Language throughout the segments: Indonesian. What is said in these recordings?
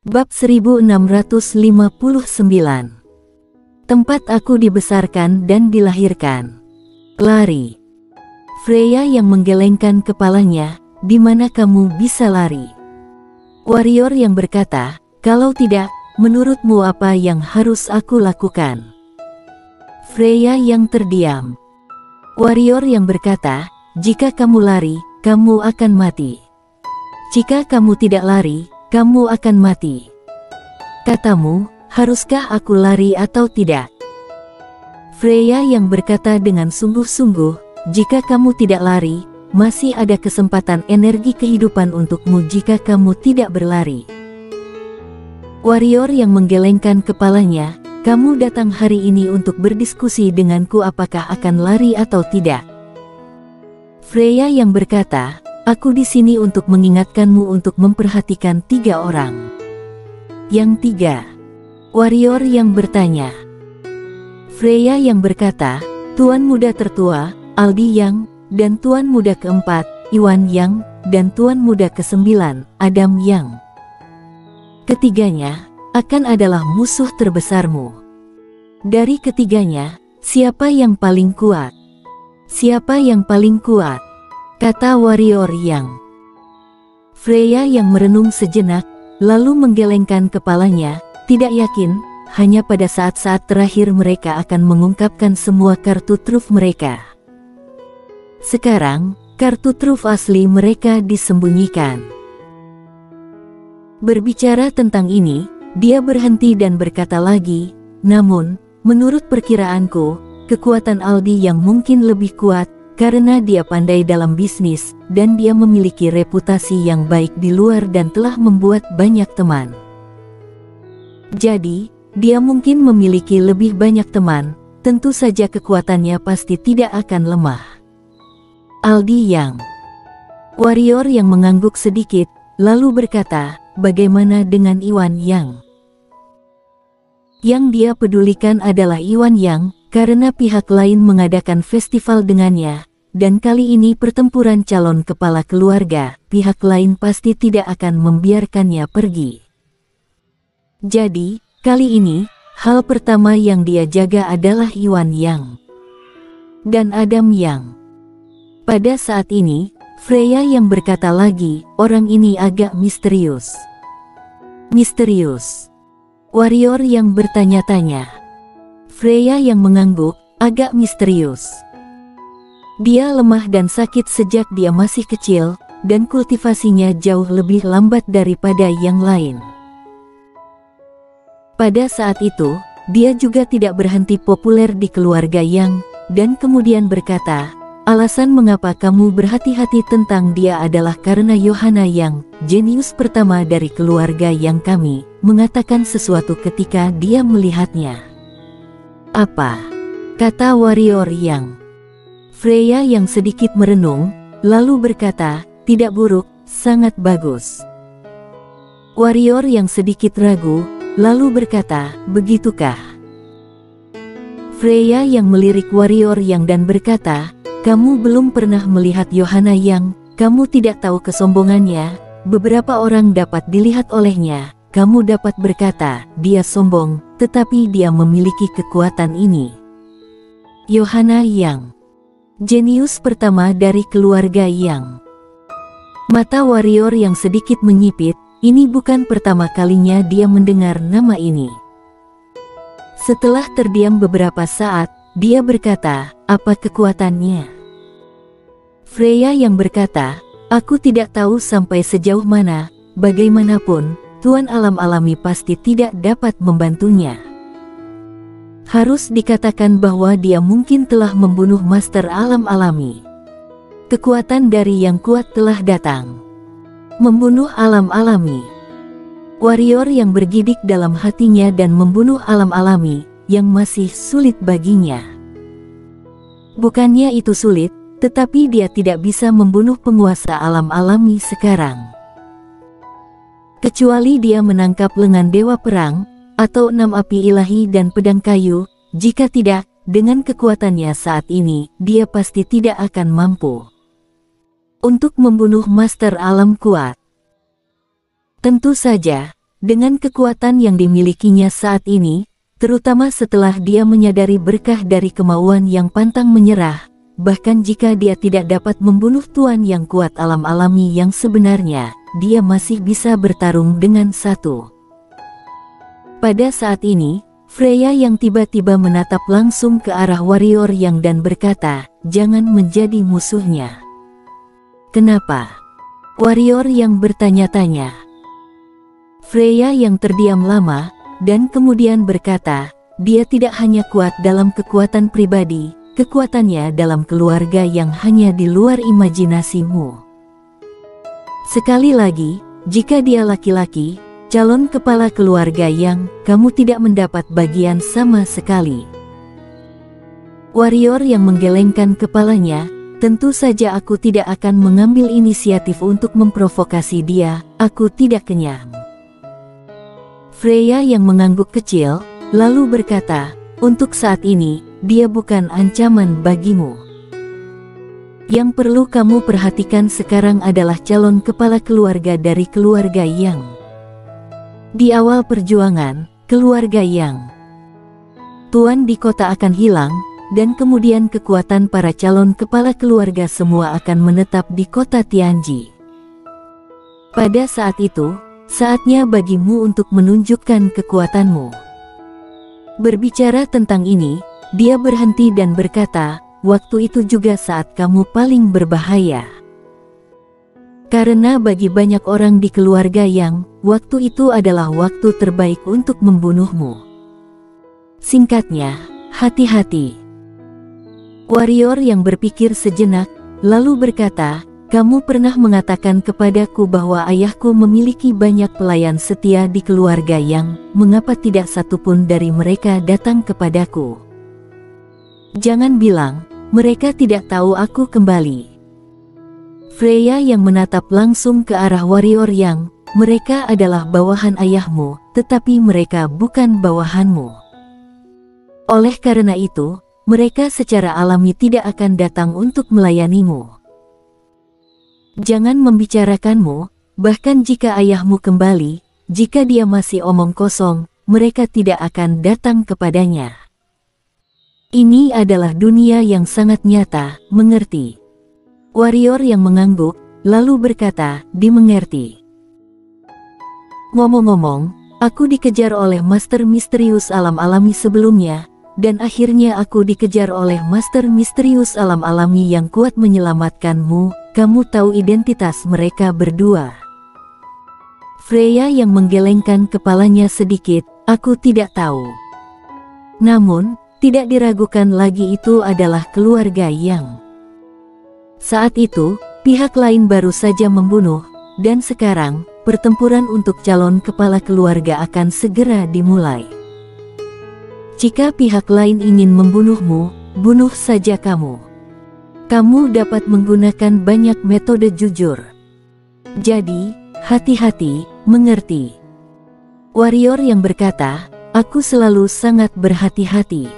Bab 1659. Tempat aku dibesarkan dan dilahirkan. Lari. Freya yang menggelengkan kepalanya, di mana kamu bisa lari? Warrior yang berkata, kalau tidak, menurutmu apa yang harus aku lakukan? Freya yang terdiam. Warrior yang berkata, jika kamu lari, kamu akan mati. Jika kamu tidak lari, kamu akan mati. Katamu, haruskah aku lari atau tidak? Freya yang berkata dengan sungguh-sungguh, jika kamu tidak lari, masih ada kesempatan energi kehidupan untukmu jika kamu tidak berlari. Warrior yang menggelengkan kepalanya, kamu datang hari ini untuk berdiskusi denganku apakah akan lari atau tidak. Freya yang berkata, aku di sini untuk mengingatkanmu untuk memperhatikan 3 orang. Yang 3. Warrior yang bertanya. Freya yang berkata, Tuan Muda tertua, Aldi Yang, dan Tuan Muda keempat, Iwan Yang, dan Tuan Muda ke-9, Adam Yang. Ketiganya, akan adalah musuh terbesarmu. Dari ketiganya, siapa yang paling kuat? Siapa yang paling kuat? Kata warrior yang. Freya yang merenung sejenak, lalu menggelengkan kepalanya, tidak yakin, hanya pada saat-saat terakhir mereka akan mengungkapkan semua kartu truf mereka. Sekarang, kartu truf asli mereka disembunyikan. Berbicara tentang ini, dia berhenti dan berkata lagi, namun, menurut perkiraanku, kekuatan Aldi yang mungkin lebih kuat, karena dia pandai dalam bisnis, dan dia memiliki reputasi yang baik di luar dan telah membuat banyak teman. Jadi, dia mungkin memiliki lebih banyak teman, tentu saja kekuatannya pasti tidak akan lemah. Aldi Yang. Warrior yang mengangguk sedikit, lalu berkata, bagaimana dengan Iwan Yang? Yang dia pedulikan adalah Iwan Yang, karena pihak lain mengadakan festival dengannya, dan kali ini pertempuran calon kepala keluarga, pihak lain pasti tidak akan membiarkannya pergi. Jadi, kali ini, hal pertama yang dia jaga adalah Iwan Yang dan Adam Yang. Pada saat ini, Freya yang berkata lagi, orang ini agak misterius. Misterius. Warrior yang bertanya-tanya. Freya yang mengangguk, agak misterius. Dia lemah dan sakit sejak dia masih kecil, dan kultivasinya jauh lebih lambat daripada yang lain. Pada saat itu, dia juga tidak berhenti populer di keluarga Yang, dan kemudian berkata, alasan mengapa kamu berhati-hati tentang dia adalah karena Yohana Yang, jenius pertama dari keluarga Yang kami, mengatakan sesuatu ketika dia melihatnya. Apa? Kata warrior yang. Freya yang sedikit merenung, lalu berkata, tidak buruk, sangat bagus. Warrior yang sedikit ragu, lalu berkata, begitukah? Freya yang melirik warrior yang dan berkata, kamu belum pernah melihat Yohana Yang, kamu tidak tahu kesombongannya, beberapa orang dapat dilihat olehnya. Kamu dapat berkata, dia sombong, tetapi dia memiliki kekuatan ini. Yohana Yang. Jenius pertama dari keluarga Yang. Mata warrior yang sedikit menyipit, ini bukan pertama kalinya dia mendengar nama ini. Setelah terdiam beberapa saat, dia berkata, apa kekuatannya? Freya yang berkata, aku tidak tahu sampai sejauh mana, bagaimanapun, Tuan Alam Alami pasti tidak dapat membantunya. Harus dikatakan bahwa dia mungkin telah membunuh Master Alam Alami. Kekuatan dari yang kuat telah datang. Membunuh alam alami. Warrior yang bergidik dalam hatinya dan membunuh alam alami, yang masih sulit baginya. Bukannya itu sulit, tetapi dia tidak bisa membunuh penguasa alam alami sekarang. Kecuali dia menangkap lengan dewa perang, atau 6 api ilahi dan pedang kayu, jika tidak, dengan kekuatannya saat ini, dia pasti tidak akan mampu untuk membunuh Master Alam kuat. Tentu saja, Dengan kekuatan yang dimilikinya saat ini, terutama setelah dia menyadari berkah dari kemauan yang pantang menyerah, bahkan jika dia tidak dapat membunuh tuan yang kuat alam alami yang sebenarnya, dia masih bisa bertarung dengan satu. Pada saat ini, Freya yang tiba-tiba menatap langsung ke arah warrior yang dan berkata, "Jangan menjadi musuhnya." "Kenapa?" warrior yang bertanya-tanya. Freya yang terdiam lama, dan kemudian berkata, "Dia tidak hanya kuat dalam kekuatan pribadi, kekuatannya dalam keluarga yang hanya di luar imajinasimu. Sekali lagi, jika dia laki-laki, calon kepala keluarga yang kamu tidak mendapat bagian sama sekali." Warrior yang menggelengkan kepalanya, "Tentu saja aku tidak akan mengambil inisiatif untuk memprovokasi dia, aku tidak kenyang." Freya yang mengangguk kecil, lalu berkata, "Untuk saat ini, dia bukan ancaman bagimu. Yang perlu kamu perhatikan sekarang adalah calon kepala keluarga dari keluarga Yang. Di awal perjuangan, keluarga Yang tuan di kota akan hilang, dan kemudian kekuatan para calon kepala keluarga semua akan menetap di kota Tianji. Pada saat itu, saatnya bagimu untuk menunjukkan kekuatanmu." Berbicara tentang ini, dia berhenti dan berkata, "Waktu itu juga saat kamu paling berbahaya. Karena bagi banyak orang di keluarga Yang, waktu itu adalah waktu terbaik untuk membunuhmu. Singkatnya, hati-hati." Warrior yang berpikir sejenak, lalu berkata, "Kamu pernah mengatakan kepadaku bahwa ayahku memiliki banyak pelayan setia di keluarga Yang, mengapa tidak satupun dari mereka datang kepadaku? Jangan bilang, mereka tidak tahu aku kembali." Freya yang menatap langsung ke arah warrior Yang, "Mereka adalah bawahan ayahmu, tetapi mereka bukan bawahanmu. Oleh karena itu, mereka secara alami tidak akan datang untuk melayanimu. Jangan membicarakanmu, bahkan jika ayahmu kembali, jika dia masih omong kosong, mereka tidak akan datang kepadanya. Ini adalah dunia yang sangat nyata, mengerti?" Warrior yang mengangguk, lalu berkata, "Dimengerti." "Ngomong-ngomong, aku dikejar oleh Master Misterius Alam Alami sebelumnya, dan akhirnya aku dikejar oleh Master Misterius Alam Alami yang kuat menyelamatkanmu. Kamu tahu identitas mereka berdua?" Freya yang menggelengkan kepalanya sedikit, "Aku tidak tahu." Namun, tidak diragukan lagi itu adalah keluarga Yang. Saat itu, pihak lain baru saja membunuh, dan sekarang, pertempuran untuk calon kepala keluarga akan segera dimulai. Jika pihak lain ingin membunuhmu, bunuh saja kamu. Kamu dapat menggunakan banyak metode jujur. Jadi, hati-hati, mengerti?" Warrior yang berkata, "Aku selalu sangat berhati-hati."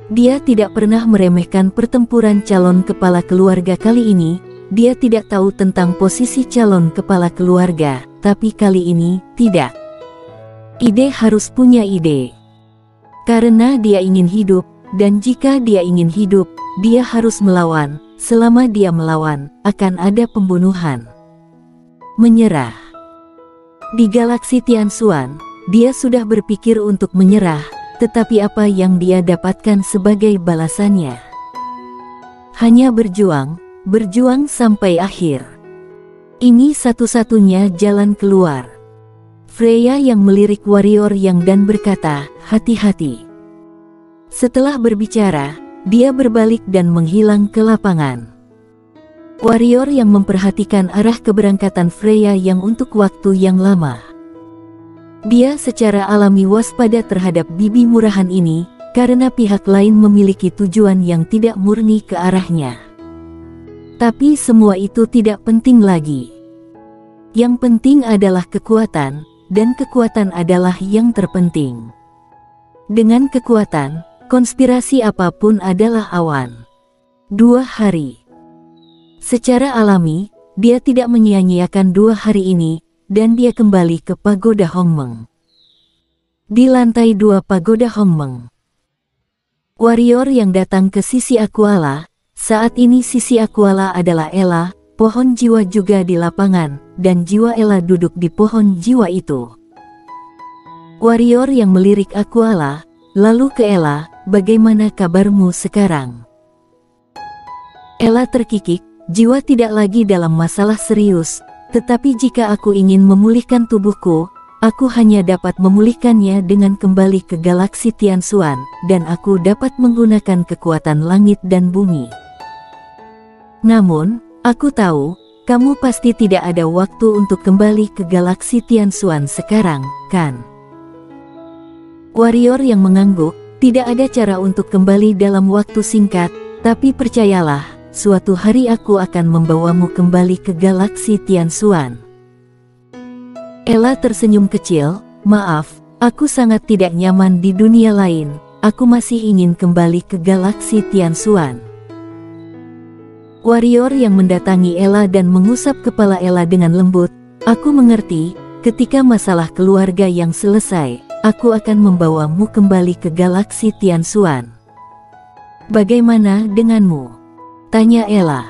Dia tidak pernah meremehkan pertempuran calon kepala keluarga kali ini. Dia tidak tahu tentang posisi calon kepala keluarga, tapi kali ini, tidak. Ide harus punya ide. Karena dia ingin hidup, dan jika dia ingin hidup, dia harus melawan. Selama dia melawan, akan ada pembunuhan. Menyerah. Di galaksi Tianxuan, dia sudah berpikir untuk menyerah, tetapi apa yang dia dapatkan sebagai balasannya? Hanya berjuang, berjuang sampai akhir. Ini satu-satunya jalan keluar. Freya yang melirik warrior yang dan berkata, "Hati-hati." Setelah berbicara, dia berbalik dan menghilang ke lapangan. Warrior yang memperhatikan arah keberangkatan Freya yang untuk waktu yang lama. Dia secara alami waspada terhadap bibi murahan ini, karena pihak lain memiliki tujuan yang tidak murni ke arahnya. Tapi semua itu tidak penting lagi. Yang penting adalah kekuatan, dan kekuatan adalah yang terpenting. Dengan kekuatan, konspirasi apapun adalah awan. 2 hari. Secara alami, dia tidak menyia-nyiakan 2 hari ini, dan dia kembali ke pagoda Hongmeng. Di lantai 2 pagoda Hongmeng, warrior yang datang ke sisi Aquala. Saat ini sisi Aquala adalah Ella, pohon jiwa juga di lapangan, dan jiwa Ella duduk di pohon jiwa itu. Warrior yang melirik Aquala, lalu ke Ella, bagaimana kabarmu sekarang? Ella terkikik, jiwa tidak lagi dalam masalah serius, tetapi jika aku ingin memulihkan tubuhku, aku hanya dapat memulihkannya dengan kembali ke galaksi Tianxuan, dan aku dapat menggunakan kekuatan langit dan bumi. Namun, aku tahu, kamu pasti tidak ada waktu untuk kembali ke galaksi Tianxuan sekarang, kan? Warrior yang mengangguk, tidak ada cara untuk kembali dalam waktu singkat, tapi percayalah, suatu hari aku akan membawamu kembali ke galaksi Tianxuan. Ella tersenyum kecil, maaf, aku sangat tidak nyaman di dunia lain, aku masih ingin kembali ke galaksi Tianxuan. Warrior yang mendatangi Ella dan mengusap kepala Ella dengan lembut, aku mengerti, ketika masalah keluarga yang selesai, aku akan membawamu kembali ke galaksi Tianxuan. Bagaimana denganmu? Tanya Ella.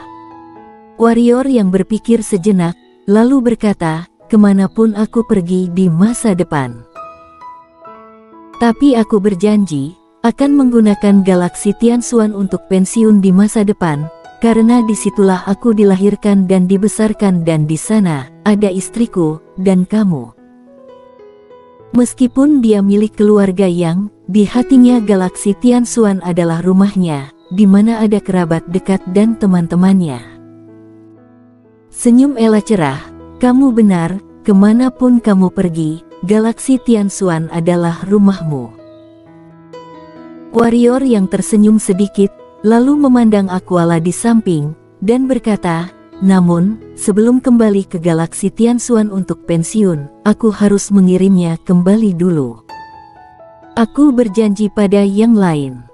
Warrior yang berpikir sejenak, lalu berkata, kemanapun aku pergi di masa depan. Tapi aku berjanji, akan menggunakan galaksi Tianxuan untuk pensiun di masa depan, karena disitulah aku dilahirkan dan dibesarkan dan di sana, ada istriku, dan kamu. Meskipun dia milik keluarga yang, di hatinya galaksi Tianxuan adalah rumahnya, di mana ada kerabat dekat dan teman-temannya. Senyum Ella cerah, kamu benar, kemanapun kamu pergi, galaksi Tianxuan adalah rumahmu. Warrior yang tersenyum sedikit, lalu memandang Aquala di samping, dan berkata, namun, sebelum kembali ke galaksi Tianxuan untuk pensiun, aku harus mengirimnya kembali dulu. Aku berjanji pada yang lain.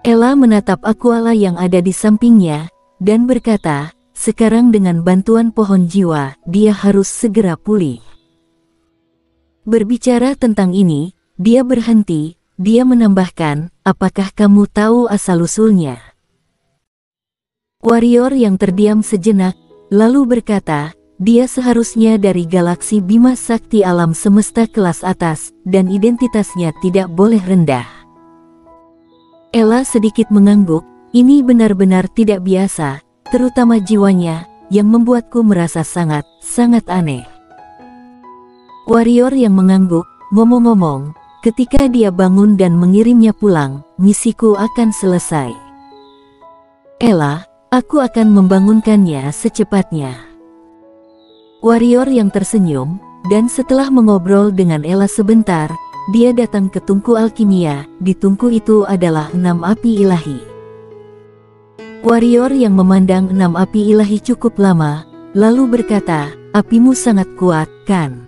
Ella menatap Aquala yang ada di sampingnya, dan berkata, sekarang dengan bantuan pohon jiwa, dia harus segera pulih. Berbicara tentang ini, dia berhenti, dia menambahkan, apakah kamu tahu asal-usulnya? Warrior yang terdiam sejenak, lalu berkata, dia seharusnya dari galaksi Bima Sakti alam semesta kelas atas, dan identitasnya tidak boleh rendah. Ella sedikit mengangguk, ini benar-benar tidak biasa, terutama jiwanya, yang membuatku merasa sangat aneh. Warrior yang mengangguk, ngomong-ngomong, ketika dia bangun dan mengirimnya pulang, misiku akan selesai. Ella, aku akan membangunkannya secepatnya. Warrior yang tersenyum, dan setelah mengobrol dengan Ella sebentar, dia datang ke tungku alkimia, di tungku itu adalah 6 api ilahi. Warrior yang memandang 6 api ilahi cukup lama, lalu berkata, apimu sangat kuat, kan?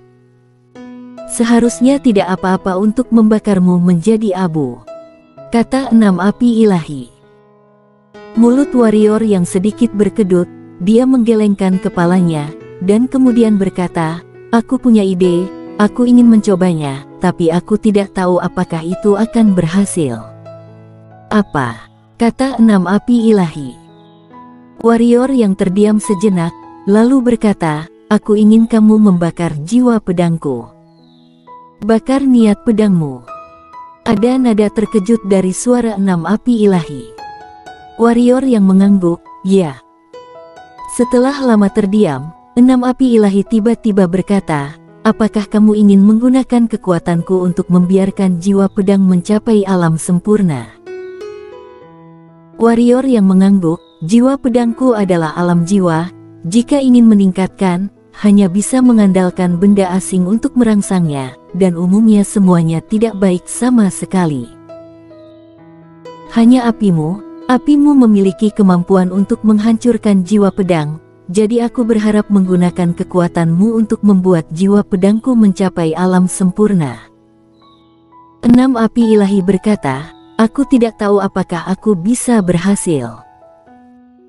Seharusnya tidak apa-apa untuk membakarmu menjadi abu, kata 6 api ilahi. Mulut warrior yang sedikit berkedut, dia menggelengkan kepalanya, dan kemudian berkata, aku punya ide, aku ingin mencobanya, tapi aku tidak tahu apakah itu akan berhasil. Apa? Kata 6 api ilahi. Warrior yang terdiam sejenak, lalu berkata, aku ingin kamu membakar jiwa pedangku. Bakar niat pedangmu. Ada nada terkejut dari suara 6 api ilahi. Warrior yang mengangguk, ya. Setelah lama terdiam, 6 api ilahi tiba-tiba berkata, apakah kamu ingin menggunakan kekuatanku untuk membiarkan jiwa pedang mencapai alam sempurna? Warrior yang mengangguk, jiwa pedangku adalah alam jiwa, jika ingin meningkatkan, hanya bisa mengandalkan benda asing untuk merangsangnya, dan umumnya semuanya tidak baik sama sekali. Hanya apimu memiliki kemampuan untuk menghancurkan jiwa pedang, jadi aku berharap menggunakan kekuatanmu untuk membuat jiwa pedangku mencapai alam sempurna. 6 api ilahi berkata, aku tidak tahu apakah aku bisa berhasil.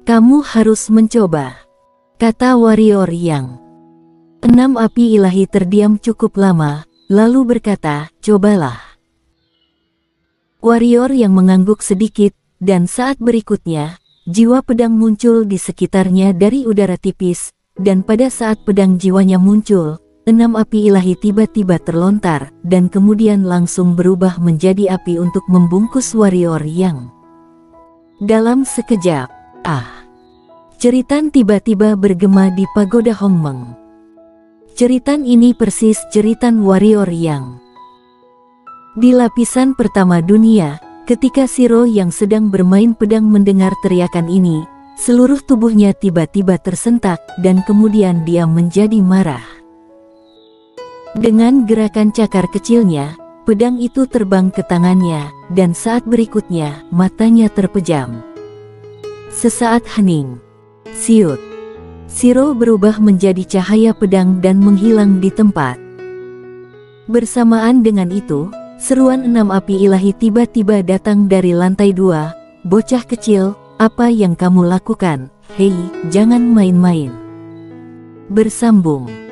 Kamu harus mencoba, kata warrior yang. Enam api ilahi terdiam cukup lama, lalu berkata, cobalah. Warrior yang mengangguk sedikit, dan saat berikutnya, jiwa pedang muncul di sekitarnya dari udara tipis, dan pada saat pedang jiwanya muncul, enam api ilahi tiba-tiba terlontar, dan kemudian langsung berubah menjadi api untuk membungkus warrior yang. Dalam sekejap, Ceritan tiba-tiba bergema di pagoda Hongmeng. Ceritan ini persis ceritan warrior yang. Di lapisan pertama dunia, ketika Shiro yang sedang bermain pedang mendengar teriakan ini, seluruh tubuhnya tiba-tiba tersentak dan kemudian dia menjadi marah. Dengan gerakan cakar kecilnya, pedang itu terbang ke tangannya, dan saat berikutnya, matanya terpejam. Sesaat hening. Siut. Shiro berubah menjadi cahaya pedang dan menghilang di tempat. Bersamaan dengan itu, seruan enam api ilahi tiba-tiba datang dari lantai 2. Bocah kecil, apa yang kamu lakukan? Hei, jangan main-main. Bersambung.